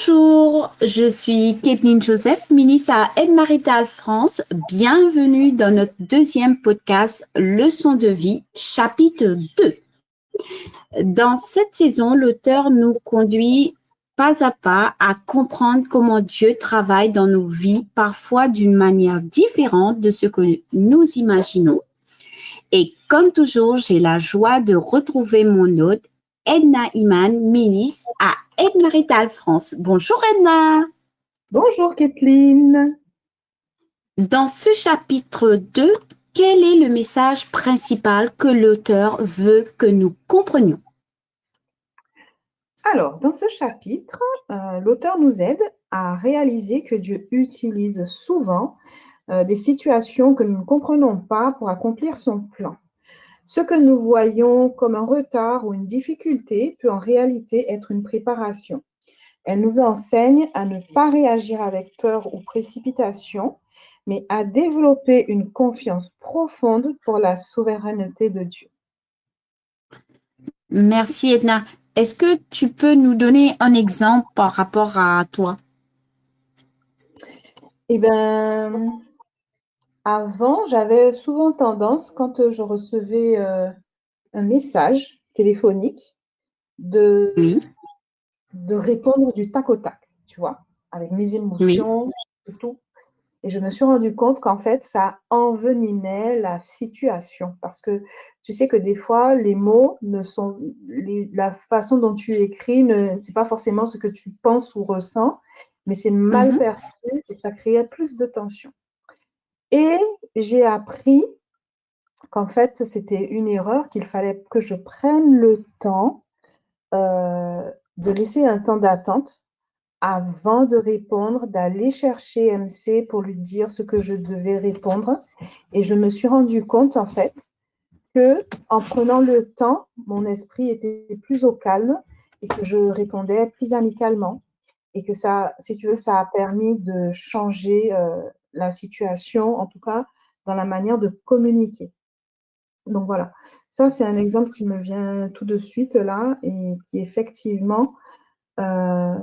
Bonjour, je suis Kathleen Joseph, ministre à Aide Maritale France. Bienvenue dans notre deuxième podcast Leçon de vie, chapitre 2. Dans cette saison, l'auteur nous conduit pas à pas à comprendre comment Dieu travaille dans nos vies, parfois d'une manière différente de ce que nous imaginons. Et comme toujours, j'ai la joie de retrouver mon hôte, Edna Iman, ministre à Aide Maritale France. Bonjour Edna. Bonjour Kathleen. Dans ce chapitre 2, quel est le message principal que l'auteur veut que nous comprenions? Alors, dans ce chapitre, l'auteur nous aide à réaliser que Dieu utilise souvent des situations que nous ne comprenons pas pour accomplir son plan. Ce que nous voyons comme un retard ou une difficulté peut en réalité être une préparation. Elle nous enseigne à ne pas réagir avec peur ou précipitation, mais à développer une confiance profonde pour la souveraineté de Dieu. Merci Edna. Est-ce que tu peux nous donner un exemple par rapport à toi? Eh bien, avant, j'avais souvent tendance, quand je recevais un message téléphonique, de, Oui, de répondre du tac au tac, tu vois, avec mes oui. émotions et tout. Et je me suis rendu compte qu'en fait, ça envenimait la situation. Parce que tu sais que des fois, les mots ne sont. La façon dont tu écris, ce n'est pas forcément ce que tu penses ou ressens, mais c'est mal Mhm. perçu et ça créait plus de tension. Et j'ai appris qu'en fait, c'était une erreur, qu'il fallait que je prenne le temps de laisser un temps d'attente avant de répondre, d'aller chercher MC pour lui dire ce que je devais répondre. Et je me suis rendu compte, en fait, que en prenant le temps, mon esprit était plus au calme et que je répondais plus amicalement. Et que ça, si tu veux, ça a permis de changer la situation, en tout cas dans la manière de communiquer. Donc voilà, ça c'est un exemple qui me vient tout de suite là et qui effectivement euh,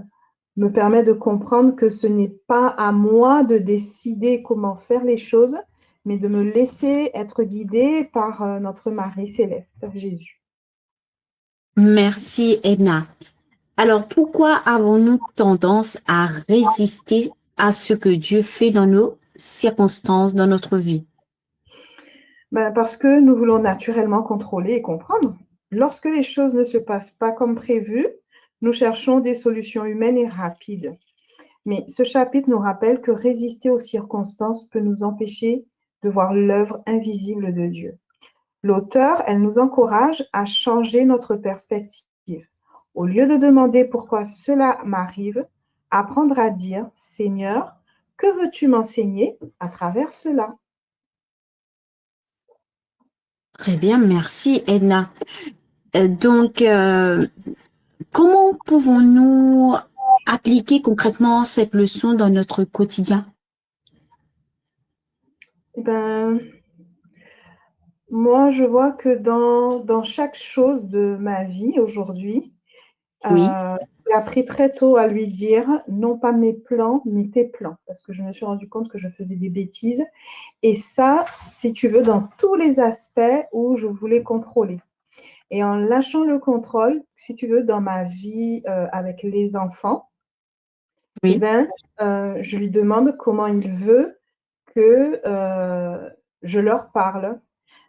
me permet de comprendre que ce n'est pas à moi de décider comment faire les choses, mais de me laisser être guidée par notre Marie céleste, Jésus. Merci Edna. Alors, pourquoi avons-nous tendance à résister à ce que Dieu fait dans nos circonstances, dans notre vie? Ben, parce que nous voulons naturellement contrôler et comprendre. Lorsque les choses ne se passent pas comme prévu, nous cherchons des solutions humaines et rapides. Mais ce chapitre nous rappelle que résister aux circonstances peut nous empêcher de voir l'œuvre invisible de Dieu. L'auteur, elle nous encourage à changer notre perspective. Au lieu de demander pourquoi cela m'arrive, apprendre à dire, Seigneur, que veux-tu m'enseigner à travers cela? Très bien, merci Edna. Donc, comment pouvons-nous appliquer concrètement cette leçon dans notre quotidien? Eh ben, moi, je vois que dans chaque chose de ma vie aujourd'hui, Oui, j'ai appris très tôt à lui dire non pas mes plans, mais tes plans, parce que je me suis rendu compte que je faisais des bêtises. Et ça, si tu veux, dans tous les aspects où je voulais contrôler. Et en lâchant le contrôle, si tu veux, dans ma vie avec les enfants, eh oui, ben, je lui demande comment il veut que je leur parle,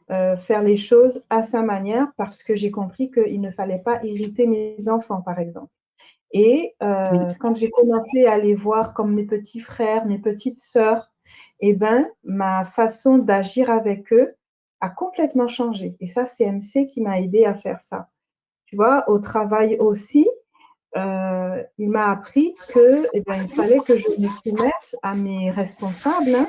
faire les choses à sa manière, parce que j'ai compris qu'il ne fallait pas irriter mes enfants, par exemple. Et oui. quand j'ai commencé à les voir comme mes petits frères, mes petites sœurs, eh ben, ma façon d'agir avec eux a complètement changé. Et ça, c'est MC qui m'a aidé à faire ça. Tu vois, au travail aussi, il m'a appris que, eh ben, il fallait que je me soumette à mes responsables, hein.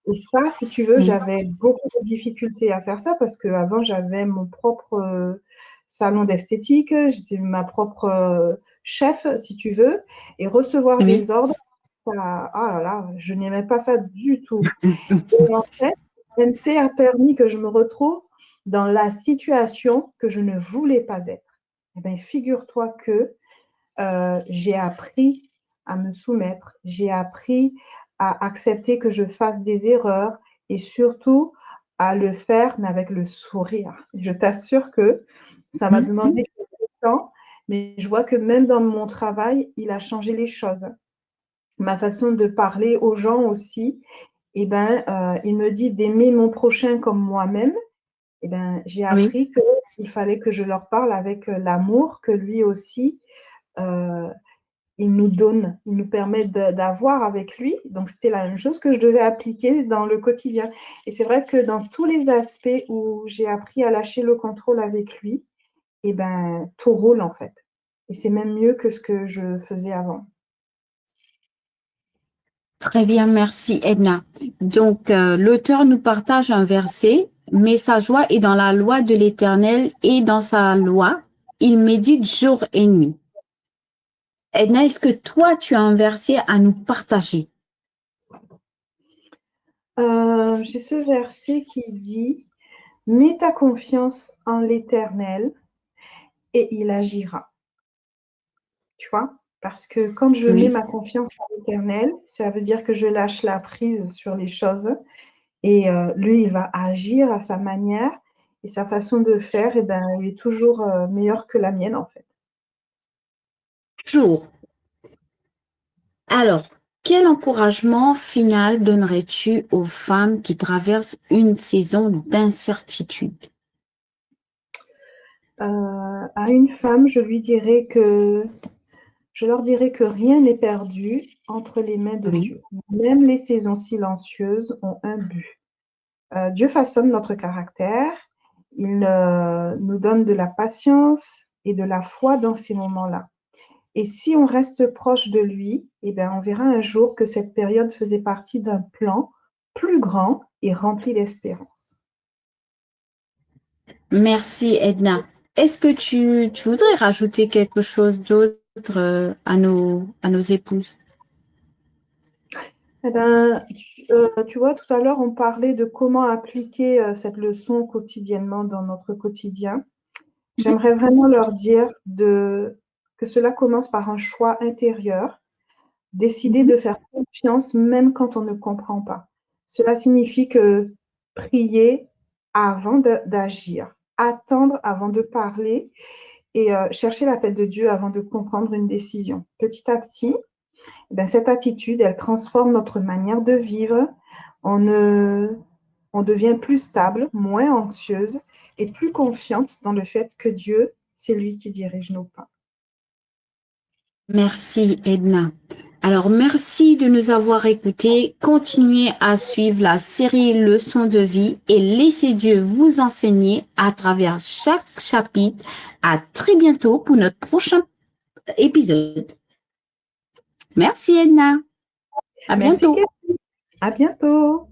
Et ça, si tu veux, Oui. j'avais beaucoup de difficultés à faire ça parce qu'avant, j'avais mon propre salon d'esthétique, j'étais ma propre chef, si tu veux, et recevoir Oui. des ordres, ça, ah là là, je n'aimais pas ça du tout. Et en fait, MC a permis que je me retrouve dans la situation que je ne voulais pas être. Eh bien, figure-toi que j'ai appris à me soumettre. J'ai appris à accepter que je fasse des erreurs et surtout à le faire, mais avec le sourire. Je t'assure que ça m'a demandé beaucoup de temps, mais je vois que même dans mon travail, il a changé les choses. Ma façon de parler aux gens aussi, eh ben, il me dit d'aimer mon prochain comme moi-même. Eh ben, j'ai Oui. appris qu'il fallait que je leur parle avec l'amour que lui aussi, euh, il nous donne, il nous permet d'avoir avec lui. Donc, c'était la même chose que je devais appliquer dans le quotidien. Et c'est vrai que dans tous les aspects où j'ai appris à lâcher le contrôle avec lui, eh ben, tout roule en fait. Et c'est même mieux que ce que je faisais avant. Très bien, merci Edna. Donc, l'auteur nous partage un verset, mais sa joie est dans la loi de l'Éternel et dans sa loi, il médite jour et nuit. Edna, est-ce que toi, tu as un verset à nous partager? J'ai ce verset qui dit: mets ta confiance en l'Éternel et il agira. Tu vois? Parce que quand je mets Oui. ma confiance en l'Éternel, ça veut dire que je lâche la prise sur les choses et lui, il va agir à sa manière et sa façon de faire, eh ben, il est toujours meilleur que la mienne en fait. Jour. Alors, quel encouragement final donnerais-tu aux femmes qui traversent une saison d'incertitude? À une femme, je leur dirais que rien n'est perdu entre les mains de Oui. Dieu. Même les saisons silencieuses ont un but. Dieu façonne notre caractère, il nous donne de la patience et de la foi dans ces moments-là. Et si on reste proche de lui, eh bien, on verra un jour que cette période faisait partie d'un plan plus grand et rempli d'espérance. Merci Edna. Est-ce que tu voudrais rajouter quelque chose d'autre à nos épouses? Eh ben, tu vois, tout à l'heure, on parlait de comment appliquer cette leçon quotidiennement dans notre quotidien. J'aimerais vraiment leur dire que cela commence par un choix intérieur, décider Mhm. de faire confiance même quand on ne comprend pas. Cela signifie que prier avant d'agir, attendre avant de parler et chercher l'appel de Dieu avant de comprendre une décision. Petit à petit, eh ben, cette attitude, elle transforme notre manière de vivre. On, ne- on devient plus stable, moins anxieuse et plus confiante dans le fait que Dieu, c'est lui qui dirige nos pas. Merci Edna. Alors, merci de nous avoir écoutés. Continuez à suivre la série Leçons de vie et laissez Dieu vous enseigner à travers chaque chapitre. À très bientôt pour notre prochain épisode. Merci Edna. À Merci, bientôt. Kate. À bientôt.